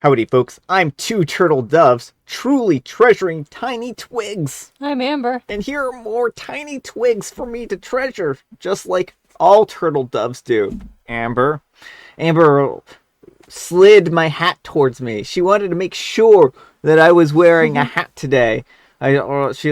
Howdy folks, I'm two turtle doves, truly treasuring tiny twigs. I'm Amber. And here are more tiny twigs for me to treasure, just like all turtle doves do. Amber slid my hat towards me. She wanted to make sure that I was wearing a hat today. She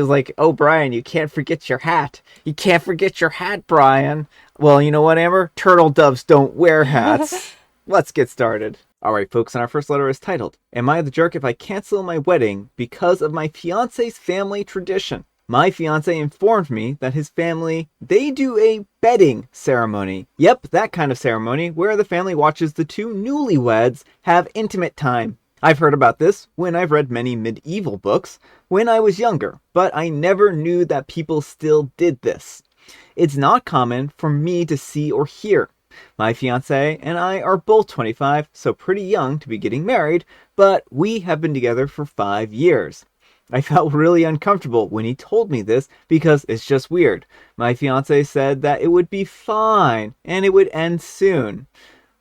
was like, "Oh, Brian, you can't forget your hat. You can't forget your hat, Brian." Well, you know what, Amber? Turtle doves don't wear hats. Let's get started. Alright folks, and our first letter is titled, "Am I the jerk if I cancel my wedding because of my fiance's family tradition? My fiance informed me that his family, they do a bedding ceremony. Yep, that kind of ceremony where the family watches the two newlyweds have intimate time. I've heard about this when I've read many medieval books when I was younger, but I never knew that people still did this. It's not common for me to see or hear. My fiance and I are both 25, so pretty young to be getting married, but we have been together for 5 years. I felt really uncomfortable when he told me this because it's just weird. My fiance said that it would be fine and it would end soon.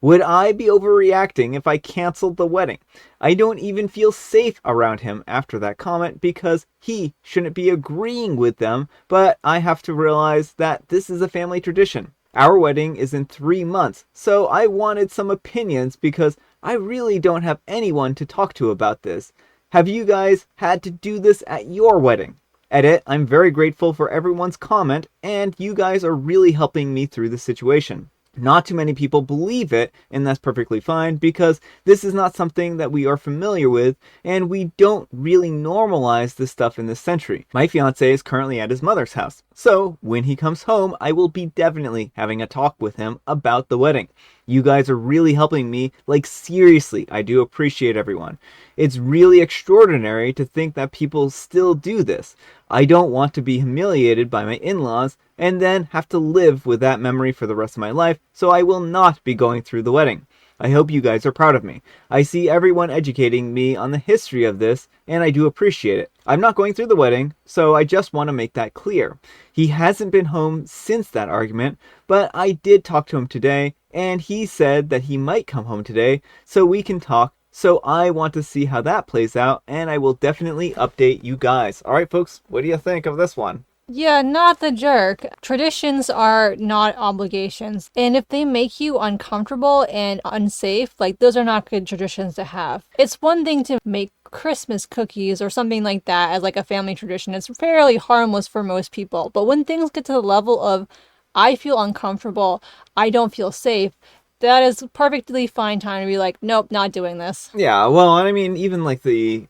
Would I be overreacting if I canceled the wedding? I don't even feel safe around him after that comment because he shouldn't be agreeing with them, but I have to realize that this is a family tradition. Our wedding is in 3 months, so I wanted some opinions because I really don't have anyone to talk to about this. Have you guys had to do this at your wedding? Edit, I'm very grateful for everyone's comment, and you guys are really helping me through the situation. Not too many people believe it, and that's perfectly fine because this is not something that we are familiar with, and we don't really normalize this stuff in this century. My fiance is currently at his mother's house, so when he comes home, I will be definitely having a talk with him about the wedding. You guys are really helping me, like seriously, I do appreciate everyone. It's really extraordinary to think that people still do this. I don't want to be humiliated by my in-laws and then have to live with that memory for the rest of my life, so I will not be going through the wedding. I hope you guys are proud of me. I see everyone educating me on the history of this, and I do appreciate it. I'm not going through the wedding, so I just want to make that clear. He hasn't been home since that argument, but I did talk to him today, and he said that he might come home today, so we can talk. So I want to see how that plays out, and I will definitely update you guys. Alright folks, what do you think of this one? Yeah, not the jerk. Traditions are not obligations. And if they make you uncomfortable and unsafe, those are not good traditions to have. It's one thing to make Christmas cookies or something like that as a family tradition. It's fairly harmless for most people. But when things get to the level of, I feel uncomfortable, I don't feel safe, that is perfectly fine time to be like, nope, not doing this. Yeah, well, I mean, even the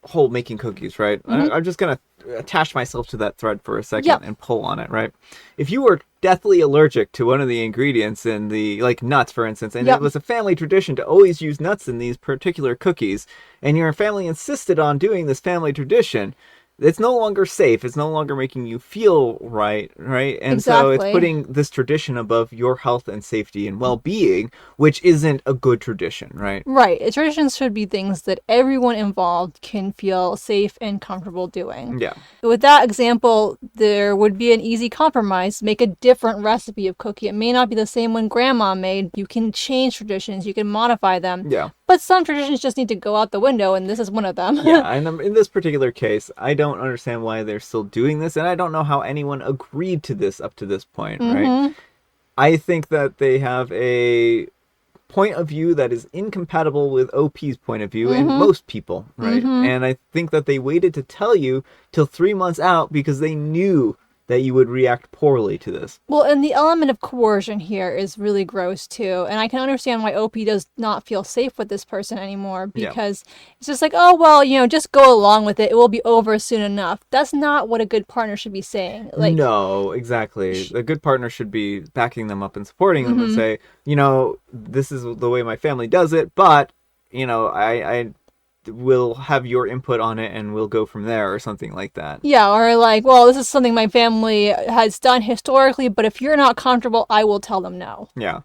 whole making cookies, right? Mm-hmm. I'm just gonna attach myself to that thread for a second and pull on it, right? If you were deathly allergic to one of the ingredients in the, nuts, for instance, and it was a family tradition to always use nuts in these particular cookies, and your family insisted on doing this family tradition, it's no longer safe. It's no longer making you feel right? And exactly. So it's putting this tradition above your health and safety and well-being, which isn't a good tradition, right? Right. Traditions should be things that everyone involved can feel safe and comfortable doing. Yeah. With that example, there would be an easy compromise. Make a different recipe of cookie. It may not be the same one grandma made. You can change traditions. You can modify them. Yeah. But some traditions just need to go out the window, and this is one of them. Yeah, and in this particular case, I don't understand why they're still doing this, and I don't know how anyone agreed to this up to this point, right? I think that they have a point of view that is incompatible with OP's point of view and most people, right? And I think that they waited to tell you till 3 months out because they knew that you would react poorly to this. Well, and the element of coercion here is really gross too. And I can understand why OP does not feel safe with this person anymore because it's just oh, well, just go along with it. It will be over soon enough. That's not what a good partner should be saying. No, exactly. A good partner should be backing them up and supporting them and say, this is the way my family does it, but, I will have your input on it and we'll go from there or something like that. Yeah, or well, this is something my family has done historically, but if you're not comfortable, I will tell them no. Yeah.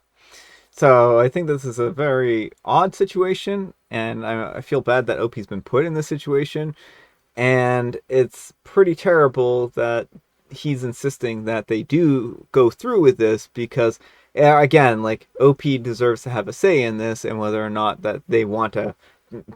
So I think this is a very odd situation, and I feel bad that OP's been put in this situation, and it's pretty terrible that he's insisting that they do go through with this because, again, OP deserves to have a say in this and whether or not that they want to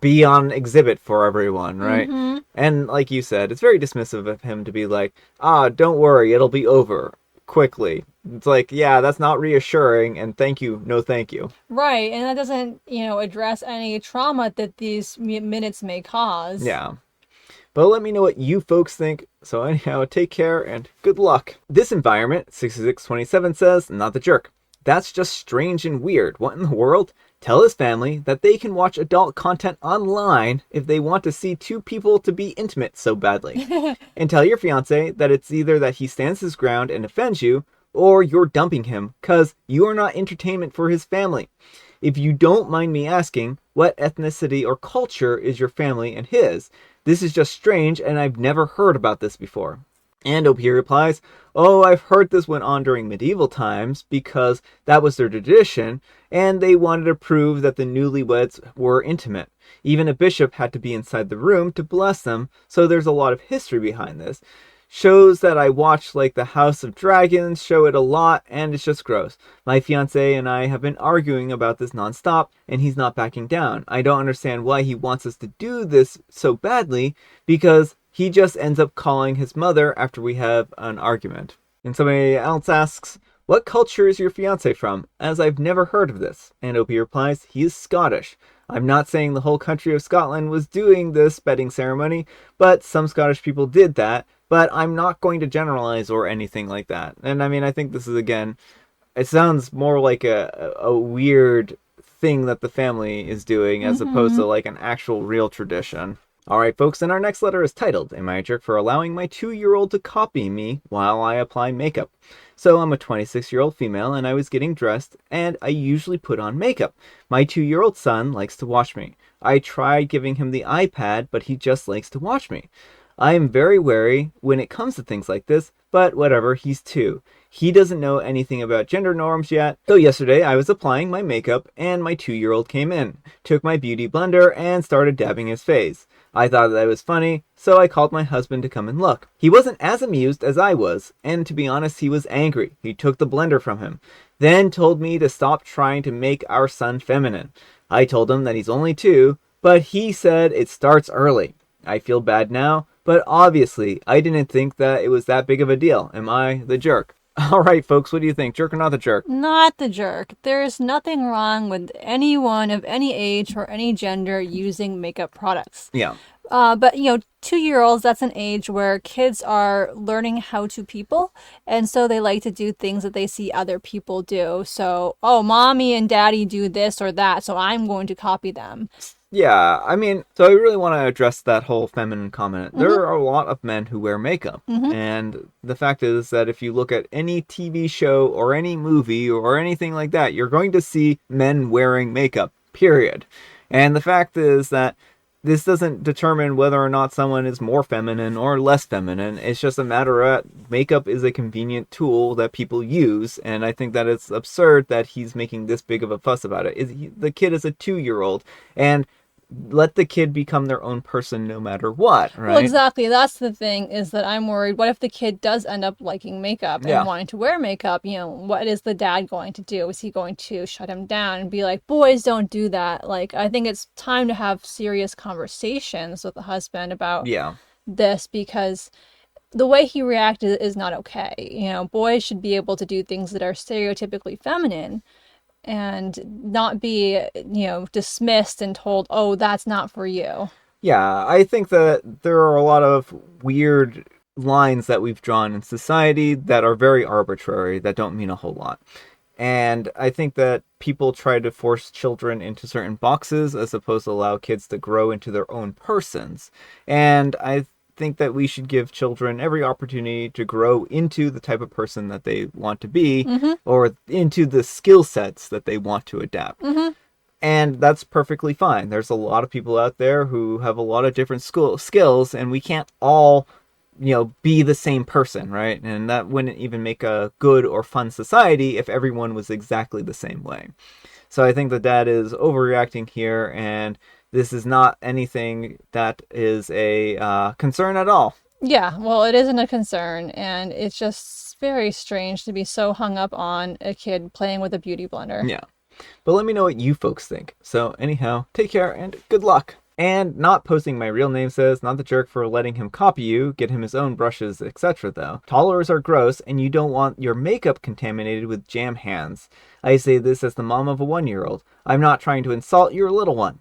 be on exhibit for everyone, right? Mm-hmm. And like you said, it's very dismissive of him to be like, don't worry, it'll be over quickly. It's like, yeah, that's not reassuring, and thank you, no thank you. Right, and that doesn't, address any trauma that these minutes may cause. Yeah. But let me know what you folks think. So anyhow, take care and good luck. This environment, 6627 says, not the jerk. That's just strange and weird. What in the world? Tell his family that they can watch adult content online if they want to see two people to be intimate so badly. And tell your fiance that it's either that he stands his ground and offends you, or you're dumping him, cause you are not entertainment for his family. If you don't mind me asking, what ethnicity or culture is your family and his? This is just strange, and I've never heard about this before. And OP replies, oh, I've heard this went on during medieval times because that was their tradition, and they wanted to prove that the newlyweds were intimate. Even a bishop had to be inside the room to bless them, so there's a lot of history behind this. Shows that I watch, like the House of Dragons, show it a lot, and it's just gross. My fiance and I have been arguing about this nonstop, and he's not backing down. I don't understand why he wants us to do this so badly, because he just ends up calling his mother after we have an argument. And somebody else asks, what culture is your fiance from? As I've never heard of this. And OP replies, he is Scottish. I'm not saying the whole country of Scotland was doing this bedding ceremony, but some Scottish people did that. But I'm not going to generalize or anything like that. And I mean, I think this is, again, it sounds more like a weird thing that the family is doing as opposed to like an actual real tradition. Alright folks, and our next letter is titled, Am I a Jerk for Allowing My 2-year-old to copy me while I apply makeup? So I'm a 26-year-old female and I was getting dressed and I usually put on makeup. My 2-year-old son likes to watch me. I tried giving him the iPad, but he just likes to watch me. I am very wary when it comes to things like this, but whatever, he's 2. He doesn't know anything about gender norms yet. So yesterday I was applying my makeup and my 2-year-old came in, took my beauty blender and started dabbing his face. I thought that was funny, so I called my husband to come and look. He wasn't as amused as I was, and to be honest, he was angry. He took the blender from him, then told me to stop trying to make our son feminine. I told him that he's only 2, but he said it starts early. I feel bad now, but obviously I didn't think that it was that big of a deal. Am I the jerk? Alright folks, what do you think? Jerk or not the jerk? Not the jerk. There's nothing wrong with anyone of any age or any gender using makeup products. Yeah. But 2-year-olds, that's an age where kids are learning how to people. And so they like to do things that they see other people do. So, oh, mommy and daddy do this or that, so I'm going to copy them. Yeah, I mean, so I really want to address that whole feminine comment. There are a lot of men who wear makeup. And the fact is that if you look at any TV show or any movie or anything like that, you're going to see men wearing makeup, period. And the fact is that this doesn't determine whether or not someone is more feminine or less feminine. It's just a matter of makeup is a convenient tool that people use. And I think that it's absurd that he's making this big of a fuss about it. The kid is a 2-year-old and let the kid become their own person no matter what, right? Well, exactly. That's the thing, is that I'm worried. What if the kid does end up liking makeup and wanting to wear makeup? What is the dad going to do? Is he going to shut him down and be like, boys don't do that? Like, I think it's time to have serious conversations with the husband about this, because the way he reacted is not okay. Boys should be able to do things that are stereotypically feminine and not be, dismissed and told, oh, that's not for you. Yeah, I think that there are a lot of weird lines that we've drawn in society that are very arbitrary, that don't mean a whole lot. And I think that people try to force children into certain boxes as opposed to allow kids to grow into their own persons. And I think that we should give children every opportunity to grow into the type of person that they want to be or into the skill sets that they want to adapt. And that's perfectly fine. There's a lot of people out there who have a lot of different skills, and we can't all, be the same person, right? And that wouldn't even make a good or fun society if everyone was exactly the same way. So I think the dad is overreacting here, and this is not anything that is a concern at all. Yeah, well, it isn't a concern, and it's just very strange to be so hung up on a kid playing with a beauty blender. Yeah. But let me know what you folks think. So anyhow, take care and good luck. And not posting my real name says, not the jerk for letting him copy you, get him his own brushes, etc. though. Toddlers are gross and you don't want your makeup contaminated with jam hands. I say this as the mom of a 1-year-old. I'm not trying to insult your little one.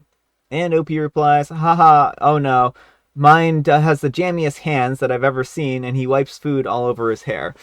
And OP replies, haha, oh no. Mine has the jammiest hands that I've ever seen and he wipes food all over his hair.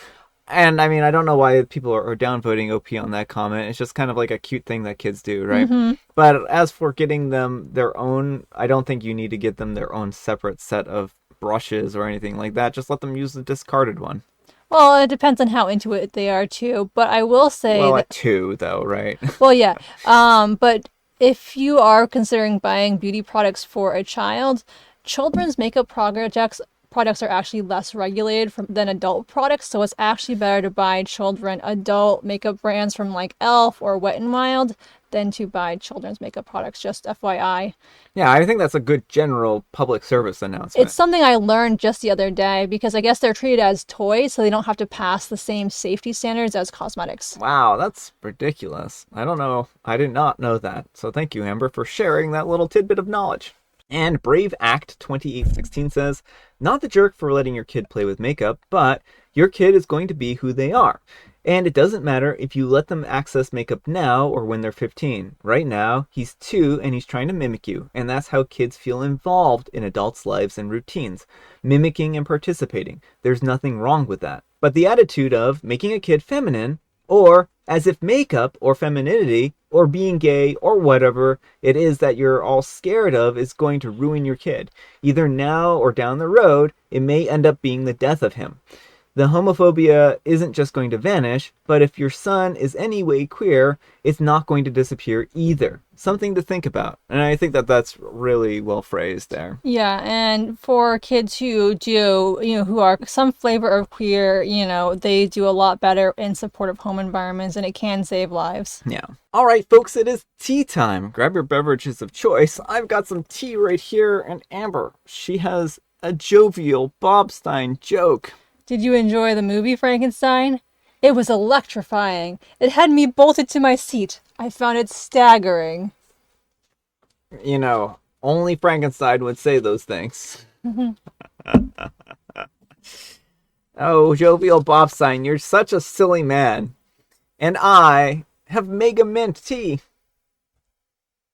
And I mean, I don't know why people are downvoting OP on that comment. It's just kind of like a cute thing that kids do, right? Mm-hmm. But as for getting them their own, I don't think you need to get them their own separate set of brushes or anything like that. Just let them use the discarded one. Well, it depends on how into it they are too. But I will say Well, that, at 2, though, right? well, yeah. But if you are considering buying beauty products for a child, children's makeup products are actually less regulated than adult products, so it's actually better to buy children adult makeup brands from like Elf or Wet n Wild than to buy children's makeup products, just FYI. Yeah, I think that's a good general public service announcement. It's something I learned just the other day because I guess they're treated as toys, so they don't have to pass the same safety standards as cosmetics. Wow, that's ridiculous. I don't know. I did not know that. So thank you, Amber, for sharing that little tidbit of knowledge. And Brave Act 2816 says, not the jerk for letting your kid play with makeup, but your kid is going to be who they are. And it doesn't matter if you let them access makeup now or when they're 15. Right now, he's 2 and he's trying to mimic you. And that's how kids feel involved in adults' lives and routines. Mimicking and participating. There's nothing wrong with that. But the attitude of making a kid feminine, or as if makeup or femininity or being gay or whatever it is that you're all scared of is going to ruin your kid. Either now or down the road, it may end up being the death of him. The homophobia isn't just going to vanish, but if your son is anyway queer, it's not going to disappear either. Something to think about. And I think that that's really well phrased there. Yeah, and for kids who do, who are some flavor of queer, they do a lot better in supportive home environments and it can save lives. Yeah. All right, folks, it is tea time. Grab your beverages of choice. I've got some tea right here, and Amber, she has a jovial Bobstein joke. Did you enjoy the movie Frankenstein? It was electrifying. It had me bolted to my seat. I found it staggering. Only Frankenstein would say those things. Oh, jovial Bobstein, you're such a silly man. And I have Mega Mint tea.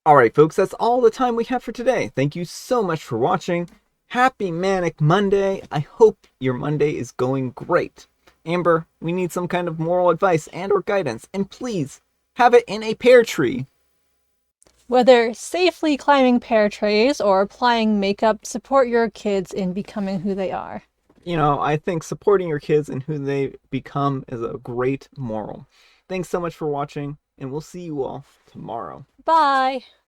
Alright, folks, that's all the time we have for today. Thank you so much for watching. Happy Manic Monday. I hope your Monday is going great. Amber, we need some kind of moral advice and or guidance, and please, have it in a pear tree. Whether safely climbing pear trees or applying makeup, support your kids in becoming who they are. I think supporting your kids and who they become is a great moral. Thanks so much for watching, and we'll see you all tomorrow. Bye!